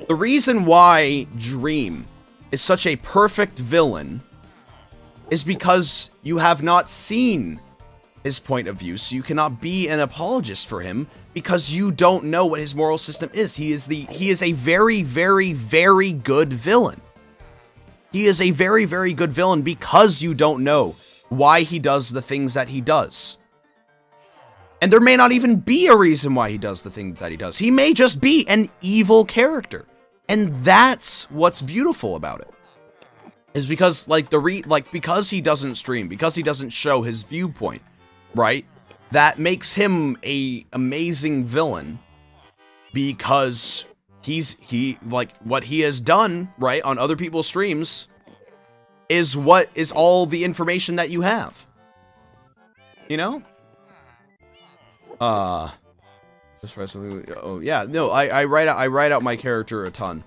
The reason why Dream is such a perfect villain is because you have not seen his point of view, so you cannot be an apologist for him because you don't know what his moral system is. He is a very, very, very good villain. He is a very, very good villain because you don't know why he does the things that he does. And there may not even be a reason why he does the things that he does. He may just be an evil character. And that's what's beautiful about it. Is because, like, because he doesn't stream, because he doesn't show his viewpoint, right? That makes him a amazing villain. Because what he has done, right, on other people's streams is what is all the information that you have. You know? Just write something. Oh yeah, no, I write out my character a ton.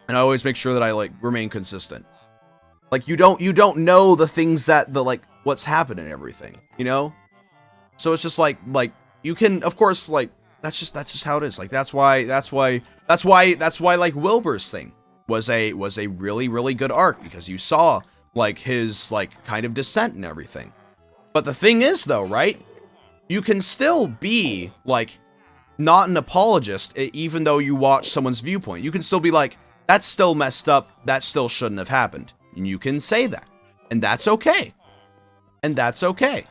And I always make sure that I like remain consistent. Like you don't know the things that what's happening and everything, you know? So it's just like you can, of course, like that's just how it is. Like that's why like Wilbur's thing was a really, really good arc, because you saw like his like kind of descent and everything. But the thing is though, right? You can still be like not an apologist even though you watch someone's viewpoint. You can still be like, that's still messed up, that still shouldn't have happened. And you can say that. And that's okay. And that's okay.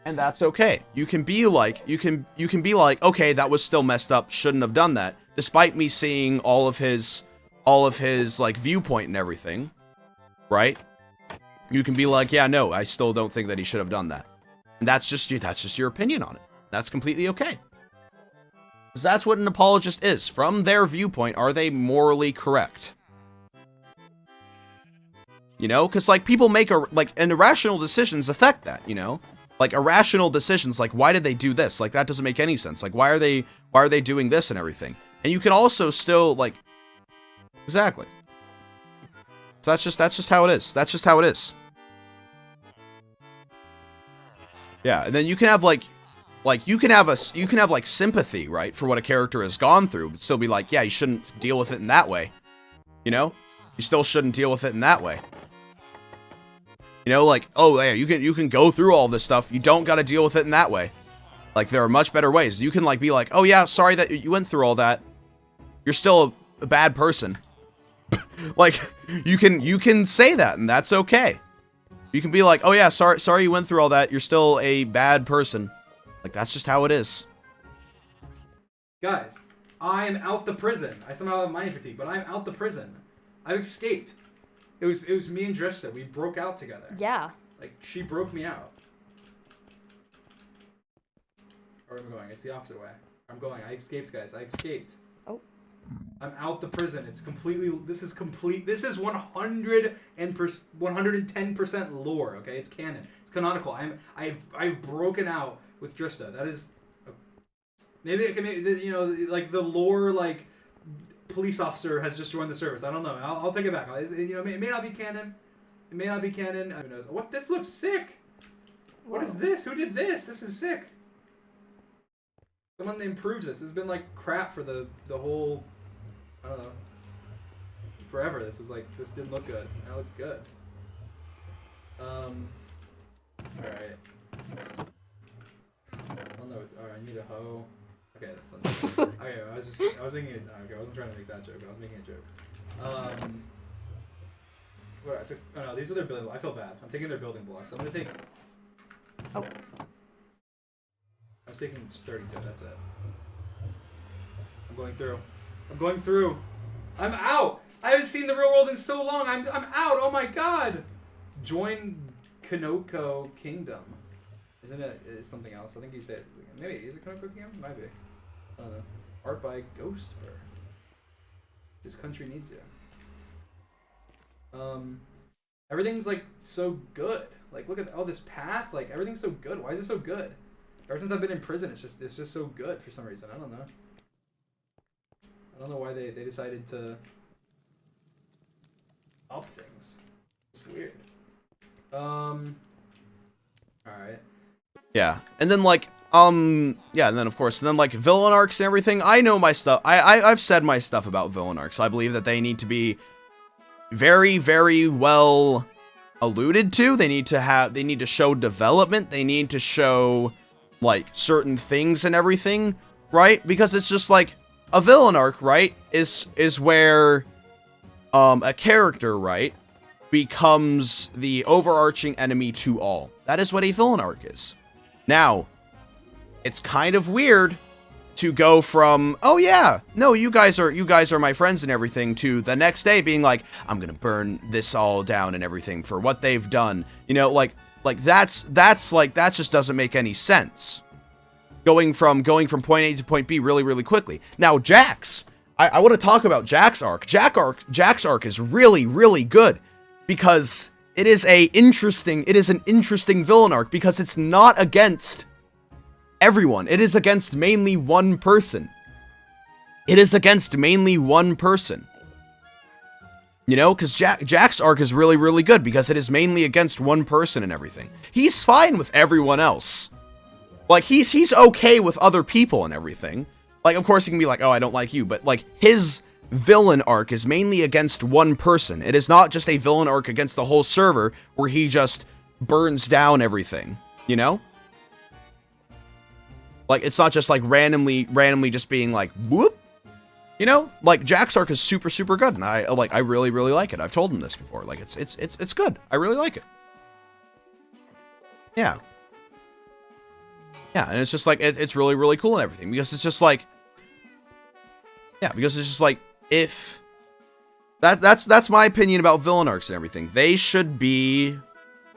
And that's okay. You can be like, you can be like, okay, that was still messed up, shouldn't have done that, despite me seeing all of his like viewpoint and everything, right? You can be like, yeah, no, I still don't think that he should have done that. And that's just your opinion on it. That's completely okay. Because that's what an apologist is. From their viewpoint, are they morally correct? You know, because like people make and irrational decisions affect that, you know? Like irrational decisions, like why did they do this? Like that doesn't make any sense. Like why are they doing this and everything? And you can also still like exactly. So that's just how it is. That's just how it is. Yeah, and then you can have you can have like sympathy, right, for what a character has gone through, but still be like, yeah, you shouldn't deal with it in that way. You know? You still shouldn't deal with it in that way. You know, like, oh yeah, you can go through all this stuff. You don't got to deal with it in that way. Like there are much better ways. You can like be like, oh yeah, sorry that you went through all that. You're still a bad person. Like you can say that, and that's okay. You can be like, oh yeah, sorry you went through all that. You're still a bad person. Like that's just how it is. Guys, I am out the prison. I somehow have mind fatigue, but I'm out the prison. I've escaped. It was me and Drista. We broke out together. Yeah. Like she broke me out. Where am I going? It's the opposite way. I'm going. I escaped, guys. I escaped. Oh. I'm out the prison. It's completely. This is 110% lore. Okay, it's canon. It's canonical. I've broken out with Drista. That is. Maybe it can. You know, like the lore, like police officer has just joined the service. I don't know. I'll take it back. You know, it may not be canon. It may not be canon. Who knows? What? This looks sick. What is this? Who did this? This is sick. Someone improved this. This has been like crap for the whole. I don't know. Forever. This was like, this didn't look good. Now it looks good. Alright. Oh no, it's alright, I need a hoe. Okay, that's not okay, I was making it, okay, I wasn't trying to make that joke, I was making a joke. What, I took, oh no, these are their building blocks. I feel bad. I'm taking their building blocks. I'm gonna take, I was taking 32, that's it. I'm going through. I'm out! I haven't seen the real world in so long. I'm out. Oh my god! Join Kanoko Kingdom. Isn't it? It's something else. I think you said maybe is it Kanoko Kingdom? Might be. I don't know. Art by Ghostbur. This country needs you. Everything's like so good. Like look at all this path. Like everything's so good. Why is it so good? Ever since I've been in prison, it's just so good for some reason. I don't know. I don't know why they decided to up things. It's weird. Alright. Yeah. And then like Yeah, and then of course, and then like villain arcs and everything. I know my stuff. I've said my stuff about villain arcs. I believe that they need to be very, very well alluded to. They need to show development. They need to show like certain things and everything, right? Because it's just like a villain arc, right? Is where a character, right, becomes the overarching enemy to all. That is what a villain arc is. Now, it's kind of weird to go from, oh yeah, no, you guys are my friends and everything, to the next day being like, I'm gonna burn this all down and everything for what they've done. You know, like that's like, that just doesn't make any sense. Going from point A to point B really, really quickly. Now, Jax, I want to talk about Jax arc. Jax arc is really, really good because it is an interesting villain arc because it's not against everyone. It is against mainly one person. You know, because Jack's arc is really, really good because it is mainly against one person and everything. He's fine with everyone else. Like, he's okay with other people and everything. Like, of course, he can be like, oh, I don't like you. But, like, his villain arc is mainly against one person. It is not just a villain arc against the whole server where he just burns down everything, you know? Like, it's not just, like, randomly just being like, whoop. You know? Like, Jack's arc is super, super good. And I really, really like it. I've told him this before. Like, it's good. I really like it. Yeah. Yeah, and it's just like, it's really, really cool and everything. Because it's just like, yeah, because it's just like, if... That's my opinion about villain arcs and everything. They should be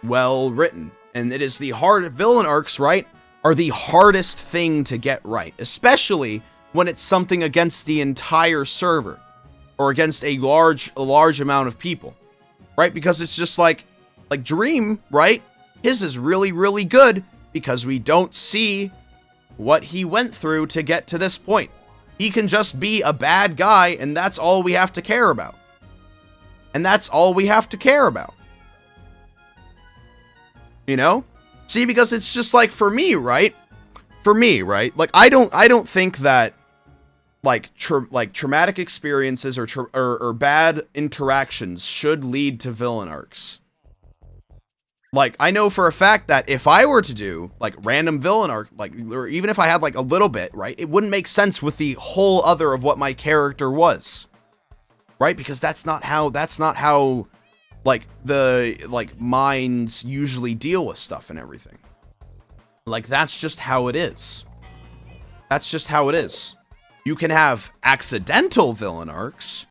well written. And it is the villain arcs, right, are the hardest thing to get right. Especially when it's something against the entire server. Or against a large amount of people. Right? Because it's just like Dream, right? His is really, really good. Because we don't see what he went through to get to this point. He can just be a bad guy, and that's all we have to care about. And that's all we have to care about. You know? See, because it's just like, for me, right? Like, I don't think that, like, traumatic experiences or bad interactions should lead to villain arcs. Like, I know for a fact that if I were to do, like, random villain arc, like, or even if I had, like, a little bit, right, it wouldn't make sense with the whole other of what my character was. Right? Because that's not how, like, minds usually deal with stuff and everything. Like, that's just how it is. You can have accidental villain arcs,